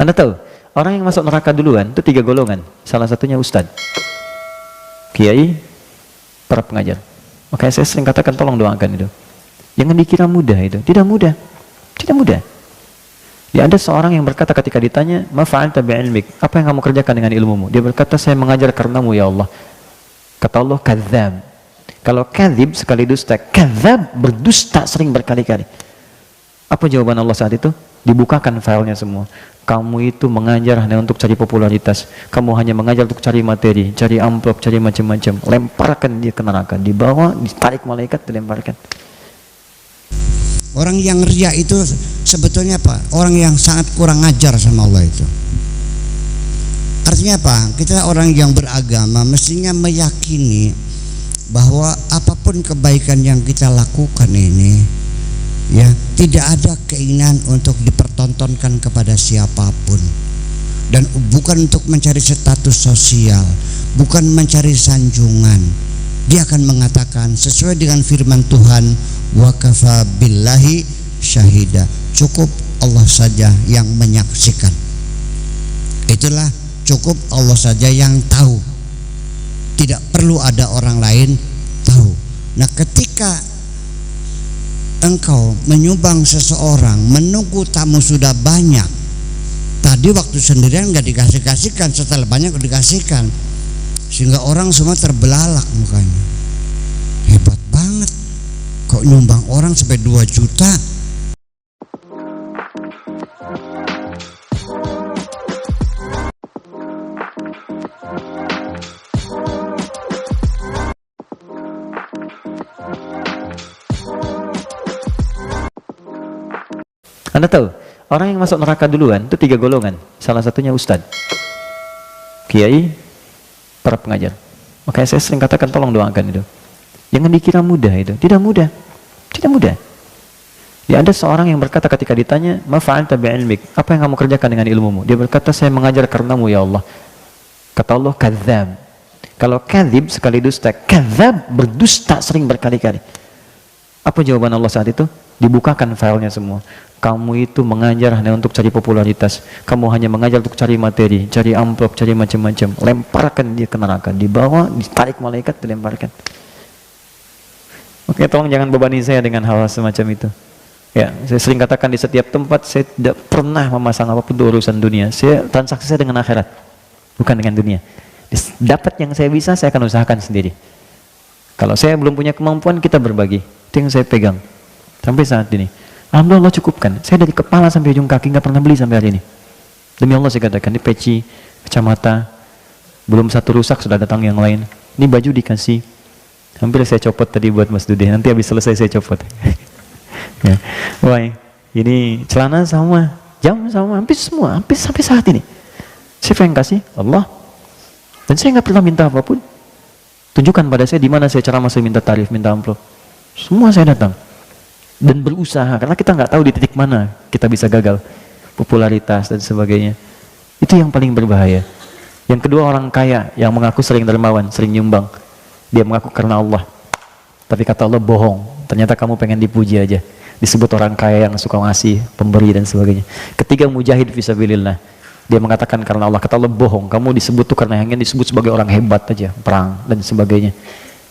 Anda tahu, orang yang masuk neraka duluan itu 3 golongan. Salah satunya ustadz, kiai, para pengajar. Makanya saya sering katakan tolong doakan itu. Jangan dikira mudah itu, tidak mudah. Tidak mudah. Ya, ada seorang yang berkata ketika ditanya, "Ma fa'alta bi'ilmik?" Apa yang kamu kerjakan dengan ilmumu? Dia berkata, "Saya mengajar karenamu ya Allah." Kata Allah, "Kadzdzab." Kalau kadzib sekali dusta, kadzdzab berdusta sering berkali-kali. Apa jawaban Allah saat itu? Dibukakan filenya semua. Kamu itu mengajar hanya untuk cari popularitas. Kamu hanya mengajar untuk cari materi, cari amplop, cari macam-macam. Lemparkan dia ke neraka, dibawa, ditarik malaikat, dilemparkan. Orang yang ria itu sebetulnya apa? Orang yang sangat kurang ajar sama Allah itu. Artinya apa? Kita orang yang beragama mestinya meyakini bahwa apapun kebaikan yang kita lakukan ini, ya, tidak ada keinginan untuk dipertontonkan kepada siapapun, dan bukan untuk mencari status sosial, bukan mencari sanjungan. Dia akan mengatakan sesuai dengan firman Tuhan, wa kafa billahi syahida, cukup Allah saja yang menyaksikan. Itulah, cukup Allah saja yang tahu, tidak perlu ada orang lain tahu. Nah, ketika engkau menyumbang seseorang, menunggu tamu sudah banyak, tadi waktu sendirian nggak dikasih-kasihkan, setelah banyak dikasihkan, sehingga orang semua terbelalak mukanya. Hebat banget, kok nyumbang orang sampai 2 juta. Anda tahu, orang yang masuk neraka duluan itu 3 golongan. Salah satunya ustadz, kiai, para pengajar. Makanya saya sering katakan tolong doakan itu. Jangan dikira mudah itu, tidak mudah. Tidak mudah. Ya, ada seorang yang berkata ketika ditanya, "Ma fa'alta bi'ilmik?" Apa yang kamu kerjakan dengan ilmumu? Dia berkata, "Saya mengajar karenamu ya Allah." Kata Allah, "Kadzdzab." Kalau kadzib sekali dusta, kadzdzab berdusta sering berkali-kali. Apa jawaban Allah saat itu? Dibukakan filenya semua. Kamu itu mengajar hanya untuk cari popularitas. Kamu hanya mengajar untuk cari materi, cari amplop, cari macam-macam. Lemparkan dia ke neraka, dibawa, ditarik malaikat, dilemparkan. Oke, tolong jangan bebani saya dengan hal semacam itu. Ya, saya sering katakan di setiap tempat, saya tidak pernah memasang apapun itu urusan dunia. Saya transaksi saya dengan akhirat, bukan dengan dunia. Dapat yang saya bisa, saya akan usahakan sendiri. Kalau saya belum punya kemampuan, kita berbagi. Itu yang saya pegang sampai saat ini. Alhamdulillah Allah cukupkan. Saya dari kepala sampai ujung kaki nggak pernah beli sampai hari ini. Demi Allah saya katakan, di peci, kacamata, belum satu rusak sudah datang yang lain. Ini baju dikasih, hampir saya copot tadi buat Mas Dude. Nanti habis selesai saya copot. Ya. Wah, ini celana sama, jam sama, hampir semua, hampir sampai saat ini. Siapa yang kasih? Allah. Dan saya nggak pernah minta apapun. Tunjukkan pada saya di mana saya ceramah, saya minta tarif, minta amplop. Semua saya datang dan berusaha, karena kita nggak tahu di titik mana kita bisa gagal, popularitas dan sebagainya. Itu yang paling berbahaya. Yang kedua, orang kaya yang mengaku sering dermawan, sering nyumbang. Dia mengaku karena Allah, tapi kata Allah bohong. Ternyata kamu pengen dipuji aja, disebut orang kaya yang suka ngasih, pemberi dan sebagainya. Ketiga, mujahid fisabilillah. Dia mengatakan karena Allah, kata Allah bohong. Kamu disebut tuh karena yang disebut sebagai orang hebat aja, perang dan sebagainya.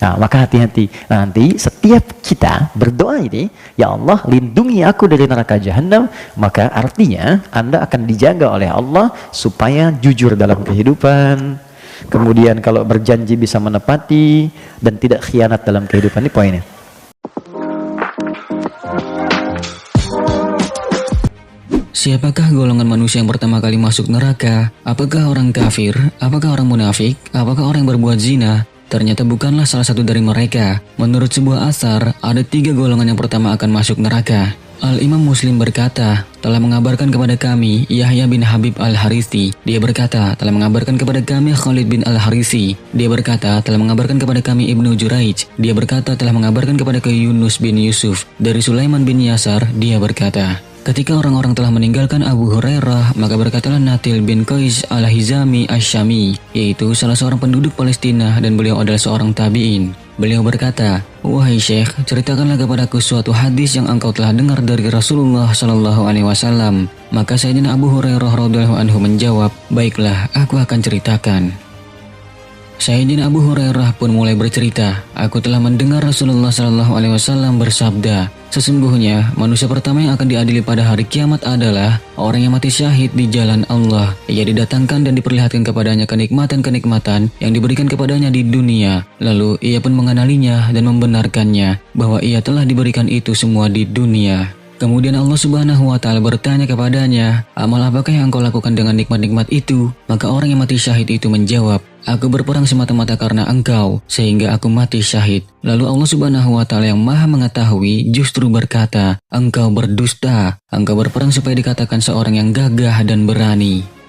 Nah, maka hati-hati. Nanti setiap kita berdoa ini, ya Allah lindungi aku dari neraka jahanam, maka artinya Anda akan dijaga oleh Allah supaya jujur dalam kehidupan. Kemudian kalau berjanji bisa menepati dan tidak khianat dalam kehidupan. Ini poinnya. Siapakah golongan manusia yang pertama kali masuk neraka? Apakah orang kafir? Apakah orang munafik? Apakah orang yang berbuat zina? Ternyata bukanlah salah satu dari mereka. Menurut sebuah asar, ada 3 golongan yang pertama akan masuk neraka. Al-Imam Muslim berkata, telah mengabarkan kepada kami Yahya bin Habib Al-Harithi. Dia berkata, telah mengabarkan kepada kami Khalid bin Al-Harithi. Dia berkata, telah mengabarkan kepada kami Ibnu Juraij. Dia berkata, telah mengabarkan kepada Yunus bin Yusuf. Dari Sulaiman bin Yasar, dia berkata, ketika orang-orang telah meninggalkan Abu Hurairah, maka berkatalah Natil bin Qais Al-Hizami Asy-Syami, yaitu salah seorang penduduk Palestina dan beliau adalah seorang tabi'in. Beliau berkata, "Wahai Syekh, ceritakanlah kepadaku suatu hadis yang engkau telah dengar dari Rasulullah Shallallahu Alaihi Wasallam." Maka Sayyidina Abu Hurairah radhiyallahu anhu menjawab, "Baiklah, aku akan ceritakan." Sayyidina Abu Hurairah pun mulai bercerita, "Aku telah mendengar Rasulullah Shallallahu Alaihi Wasallam bersabda, sesungguhnya manusia pertama yang akan diadili pada hari kiamat adalah orang yang mati syahid di jalan Allah. Ia didatangkan dan diperlihatkan kepadanya kenikmatan-kenikmatan yang diberikan kepadanya di dunia. Lalu ia pun mengenalinya dan membenarkannya bahwa ia telah diberikan itu semua di dunia. Kemudian Allah Subhanahu wa Ta'ala bertanya kepadanya, 'Amal apakah yang engkau lakukan dengan nikmat-nikmat itu?' Maka orang yang mati syahid itu menjawab, 'Aku berperang semata-mata karena engkau, sehingga aku mati syahid.' Lalu Allah Subhanahu wa Ta'ala yang Maha Mengetahui justru berkata, 'Engkau berdusta, engkau berperang supaya dikatakan seorang yang gagah dan berani.'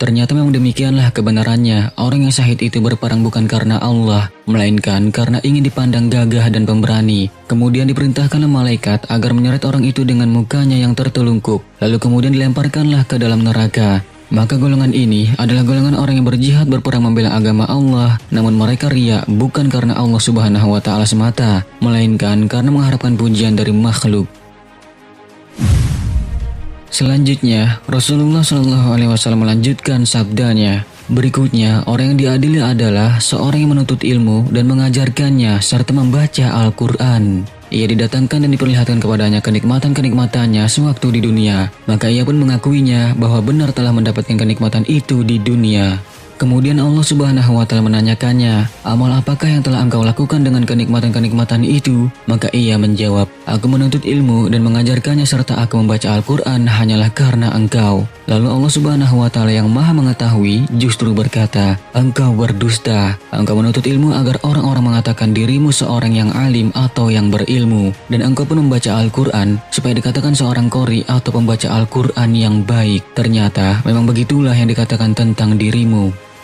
Ternyata memang demikianlah kebenarannya. Orang yang syahid itu berperang bukan karena Allah, melainkan karena ingin dipandang gagah dan pemberani. Kemudian diperintahkanlah malaikat agar menyeret orang itu dengan mukanya yang tertelungkup, lalu kemudian dilemparkanlah ke dalam neraka. Maka golongan ini adalah golongan orang yang berjihad berperang membela agama Allah, namun mereka riya bukan karena Allah Subhanahu wa Ta'ala semata, melainkan karena mengharapkan pujian dari makhluk. Selanjutnya, Rasulullah Shallallahu Alaihi Wasallam melanjutkan sabdanya, "Berikutnya, orang yang diadili adalah seorang yang menuntut ilmu dan mengajarkannya serta membaca Al-Quran. Ia didatangkan dan diperlihatkan kepadanya kenikmatan-kenikmatannya sewaktu di dunia. Maka ia pun mengakuinya bahwa benar telah mendapatkan kenikmatan itu di dunia. Kemudian Allah Subhanahu wa Ta'ala menanyakannya, 'Amal apakah yang telah engkau lakukan dengan kenikmatan-kenikmatan itu?' Maka ia menjawab, 'Aku menuntut ilmu dan mengajarkannya serta aku membaca Al-Quran hanyalah karena engkau.' Lalu Allah Subhanahu wa Ta'ala yang Maha Mengetahui justru berkata, 'Engkau berdusta. Engkau menuntut ilmu agar orang-orang mengatakan dirimu seorang yang alim atau yang berilmu, dan engkau pun membaca Al-Quran supaya dikatakan seorang qori atau pembaca Al-Quran yang baik. Ternyata memang begitulah yang dikatakan tentang dirimu.'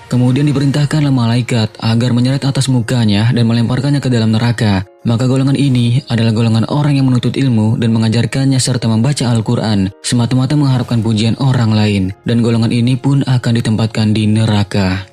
Kemudian diperintahkanlah malaikat agar menyeret atas mukanya dan melemparkannya ke dalam neraka. Maka golongan ini adalah golongan orang yang menuntut ilmu dan mengajarkannya serta membaca Al-Quran semata-mata mengharapkan pujian orang lain. Dan golongan ini pun akan ditempatkan di neraka.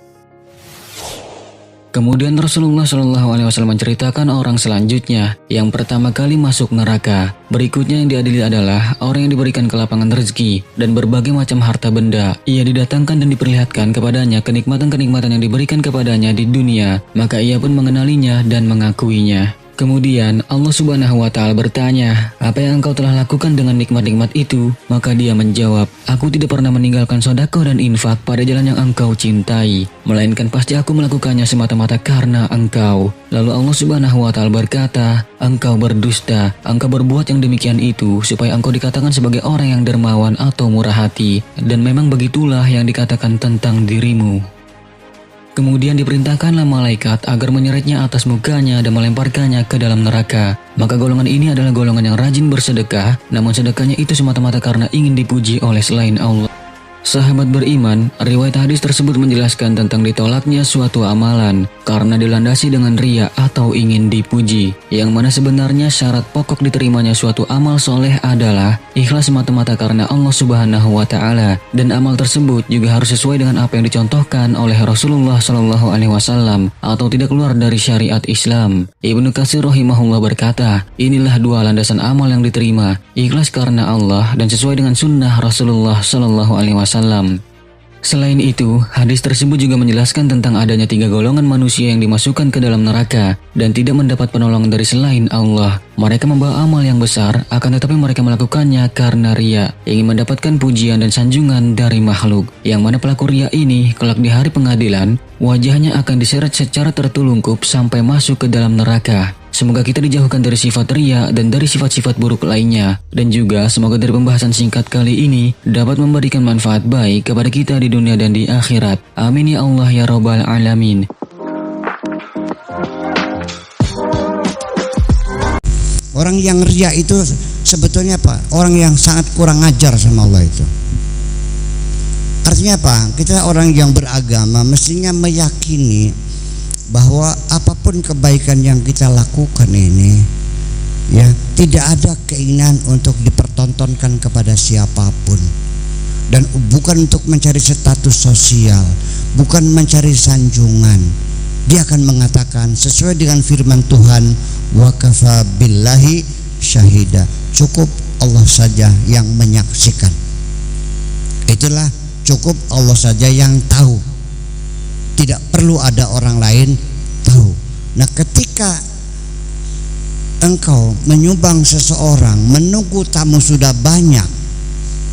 Kemudian Rasulullah Shallallahu Alaihi Wasallam menceritakan orang selanjutnya yang pertama kali masuk neraka. Berikutnya yang diadili adalah orang yang diberikan kelapangan rezeki dan berbagai macam harta benda. Ia didatangkan dan diperlihatkan kepadanya kenikmatan-kenikmatan yang diberikan kepadanya di dunia. Maka ia pun mengenalinya dan mengakuinya. Kemudian Allah Subhanahu wa Ta'ala bertanya, 'Apa yang engkau telah lakukan dengan nikmat-nikmat itu?' Maka dia menjawab, 'Aku tidak pernah meninggalkan sedekah dan infak pada jalan yang engkau cintai, melainkan pasti aku melakukannya semata-mata karena engkau.' Lalu Allah Subhanahu wa Ta'ala berkata, 'Engkau berdusta, engkau berbuat yang demikian itu supaya engkau dikatakan sebagai orang yang dermawan atau murah hati, dan memang begitulah yang dikatakan tentang dirimu.' Kemudian diperintahkanlah malaikat agar menyeretnya atas mukanya dan melemparkannya ke dalam neraka. Maka golongan ini adalah golongan yang rajin bersedekah, namun sedekahnya itu semata-mata karena ingin dipuji oleh selain Allah. Sahabat beriman, riwayat hadis tersebut menjelaskan tentang ditolaknya suatu amalan karena dilandasi dengan riya atau ingin dipuji, yang mana sebenarnya syarat pokok diterimanya suatu amal soleh adalah ikhlas semata-mata karena Allah Subhanahu wa Ta'ala, dan amal tersebut juga harus sesuai dengan apa yang dicontohkan oleh Rasulullah Shallallahu Alaihi Wasallam atau tidak keluar dari syariat Islam. Ibnu Katsir rahimahullah berkata, inilah dua landasan amal yang diterima, ikhlas karena Allah dan sesuai dengan sunnah Rasulullah Shallallahu Alaihi Wasallam. Selain itu, hadis tersebut juga menjelaskan tentang adanya 3 golongan manusia yang dimasukkan ke dalam neraka dan tidak mendapat penolongan dari selain Allah. Mereka membawa amal yang besar, akan tetapi mereka melakukannya karena riya, ingin mendapatkan pujian dan sanjungan dari makhluk. Yang mana pelaku riya ini, kelak di hari pengadilan, wajahnya akan diseret secara tertelungkup sampai masuk ke dalam neraka. Semoga kita dijauhkan dari sifat riya dan dari sifat-sifat buruk lainnya. Dan juga semoga dari pembahasan singkat kali ini dapat memberikan manfaat baik kepada kita di dunia dan di akhirat. Amin ya Allah ya Rabbal Alamin. Orang yang riya itu sebetulnya apa? Orang yang sangat kurang ajar sama Allah itu. Artinya apa? Kita orang yang beragama mestinya meyakini bahwa apapun kebaikan yang kita lakukan ini, ya, tidak ada keinginan untuk dipertontonkan kepada siapapun, dan bukan untuk mencari status sosial, bukan mencari sanjungan, dia akan mengatakan sesuai dengan firman Tuhan, wa kafa billahi syahida, cukup Allah saja yang menyaksikan. Itulah cukup Allah saja yang tahu, tidak perlu ada orang lain tahu. Nah, ketika engkau menyumbang seseorang, menunggu tamu sudah banyak,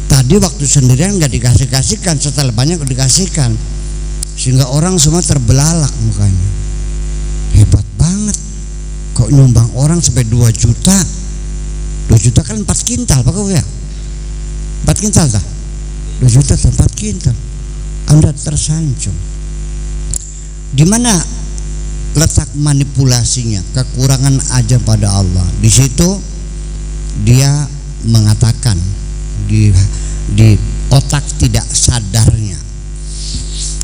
tadi waktu sendirian nggak dikasih-kasihkan, setelah banyak dikasihkan, sehingga orang semua terbelalak mukanya. Hebat banget, kok nyumbang orang sampai 2 juta. 2 juta kan 4 kintal Pak ya, 4 kintal tak? 2 juta 4 kintal. Anda tersanjung. Di mana letak manipulasinya, kekurangan aja pada Allah? Di situ dia mengatakan di otak tidak sadarnya.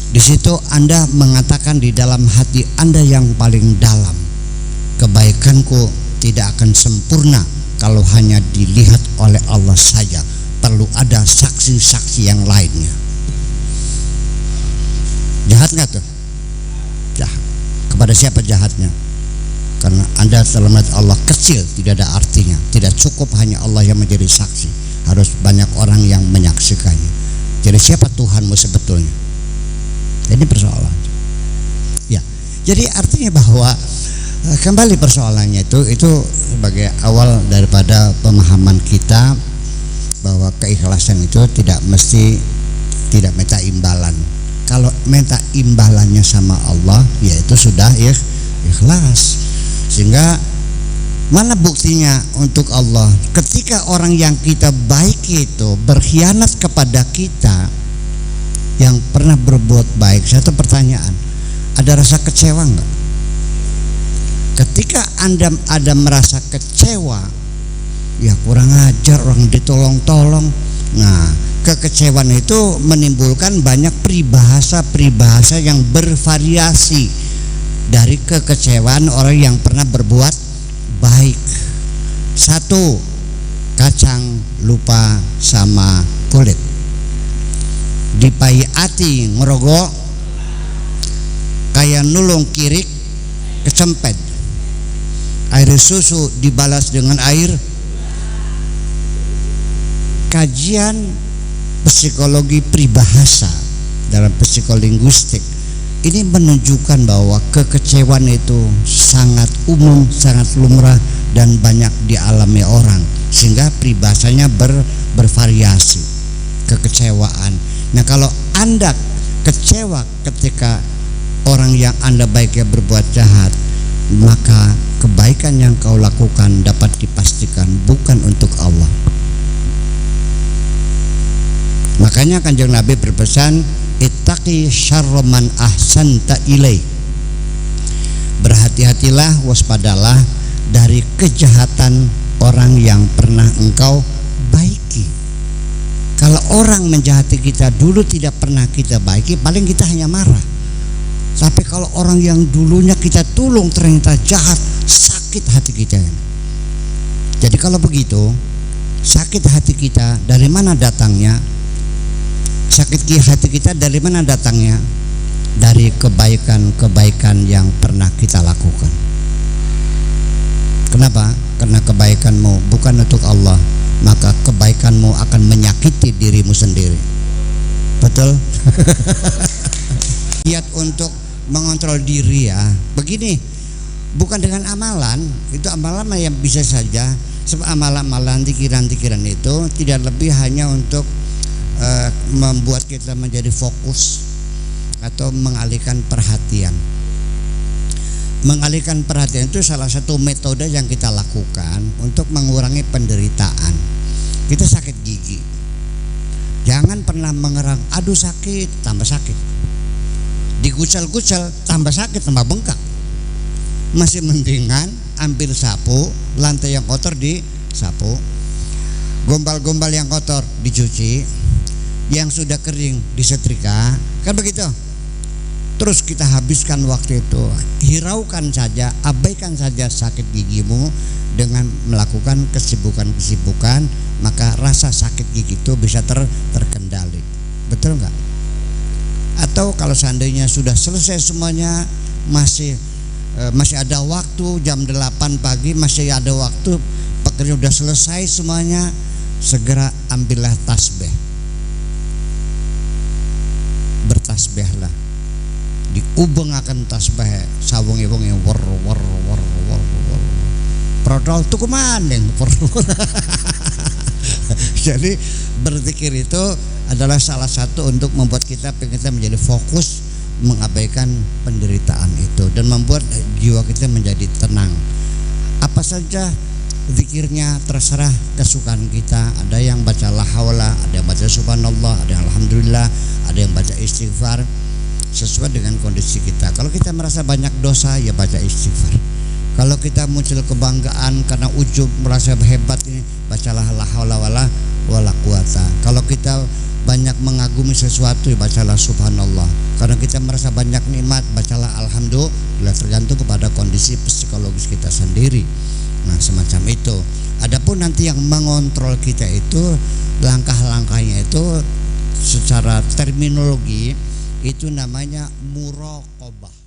Di situ Anda mengatakan di dalam hati Anda yang paling dalam, kebaikanku tidak akan sempurna kalau hanya dilihat oleh Allah saja. Perlu ada saksi-saksi yang lainnya. Jahat nggak tuh? Jahat. Kepada siapa jahatnya? Karena Anda dalam hati Allah kecil, tidak ada artinya. Tidak cukup hanya Allah yang menjadi saksi, harus banyak orang yang menyaksikannya. Jadi siapa Tuhanmu sebetulnya? Ini persoalan. Ya, jadi artinya bahwa kembali persoalannya itu sebagai awal daripada pemahaman kita bahwa keikhlasan itu tidak mesti tidak minta imbalan. Kalau minta imbalannya sama Allah, ya itu sudah ikhlas. Sehingga mana buktinya untuk Allah? Ketika orang yang kita baiki itu berkhianat kepada kita, yang pernah berbuat baik, satu pertanyaan, ada rasa kecewa enggak? Ketika Anda ada merasa kecewa, ya kurang ajar orang ditolong-tolong. Nah, kekecewaan itu menimbulkan banyak peribahasa yang bervariasi dari kekecewaan orang yang pernah berbuat baik. Satu, kacang lupa sama kulit. Dipai ati ngerogok, kayak nulung kirik kecempet. Air susu dibalas dengan air. Kajian psikologi peribahasa dalam psikolinguistik ini menunjukkan bahwa kekecewaan itu sangat umum, sangat lumrah dan banyak dialami orang, sehingga peribahasanya bervariasi. Kekecewaan. Nah, kalau Anda kecewa ketika orang yang Anda baiknya berbuat jahat, maka kebaikan yang kau lakukan dapat dipastikan bukan untuk Allah. Makanya Kanjeng Nabi berpesan, ittaqi syarra man ahsanta ilai. Berhati-hatilah, waspadalah dari kejahatan orang yang pernah engkau baiki. Kalau orang menjahati kita dulu tidak pernah kita baiki, paling kita hanya marah. Tapi kalau orang yang dulunya kita tolong ternyata jahat, sakit hati kita. Jadi kalau begitu, sakit hati kita dari mana datangnya? Sakit hati kita dari mana datangnya? Dari kebaikan-kebaikan yang pernah kita lakukan. Kenapa? Karena kebaikanmu bukan untuk Allah, maka kebaikanmu akan menyakiti dirimu sendiri. Betul? Niat untuk mengontrol diri ya. Begini, bukan dengan amalan. Itu amalan yang bisa saja. Sebab amalan-amalan, tikiran-tikiran itu tidak lebih hanya untuk membuat kita menjadi fokus atau mengalihkan perhatian. Mengalihkan perhatian itu salah satu metode yang kita lakukan untuk mengurangi penderitaan. Kita sakit gigi, jangan pernah mengerang, aduh sakit, tambah sakit. Digucal-gucal, tambah sakit, tambah bengkak. Masih mendingan ambil sapu, lantai yang kotor disapu, gombal-gombal yang kotor dicuci, yang sudah kering disetrika, kan begitu. Terus kita habiskan waktu itu, hiraukan saja, abaikan saja sakit gigimu dengan melakukan kesibukan-kesibukan, maka rasa sakit gigi itu bisa terkendali. Betul nggak? Atau kalau seandainya sudah selesai semuanya, masih ada waktu, jam 8 pagi masih ada waktu, pekerjaan udah selesai semuanya, segera ambillah tasbih, bertasbihlah, diubeng akan tasbih sawung-wungi war prodol tuh kemana jadi berzikir itu adalah salah satu untuk membuat kita menjadi fokus, mengabaikan penderitaan itu, dan membuat jiwa kita menjadi tenang. Apa saja zikirnya terserah kesukaan kita. Ada yang baca la haula, ada yang baca subhanallah, ada yang alhamdulillah, ada yang baca istighfar, sesuai dengan kondisi kita. Kalau kita merasa banyak dosa, ya baca istighfar. Kalau kita muncul kebanggaan karena ujub, merasa hebat, ini bacalah la haula wala quwata. Kalau kita banyak mengagumi sesuatu, ya bacalah subhanallah. Karena kita merasa banyak nikmat, bacalah alhamdulillah. Tergantung kepada kondisi psikologis kita sendiri. Nah, semacam itu. Adapun nanti yang mengontrol kita itu, langkah-langkahnya itu secara terminologi itu namanya muraqabah.